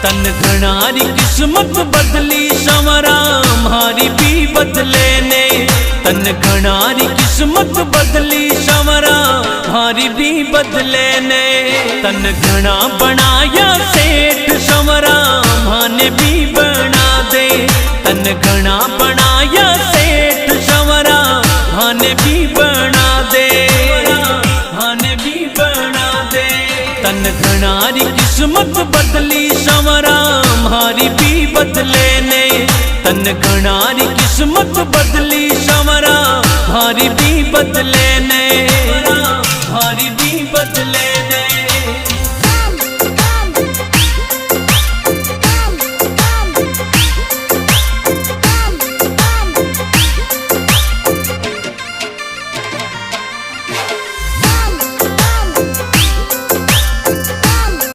तन घणारी किस्मत बदली संवरा मारी भी बदले ने। तन घणारी किस्मत बदली संवरा मारी भी बदले ने। तन घना बनाया सेठ संवरा माने भी बना दे। तन घना बनाया सेठ संवरा माने भी बना दे। माने भी बना दे। तन घणारी किस्मत बदली संवरा मारी भी बदले ने। तन घणारी किस्मत बदली संवरा मारी भी बदले ने।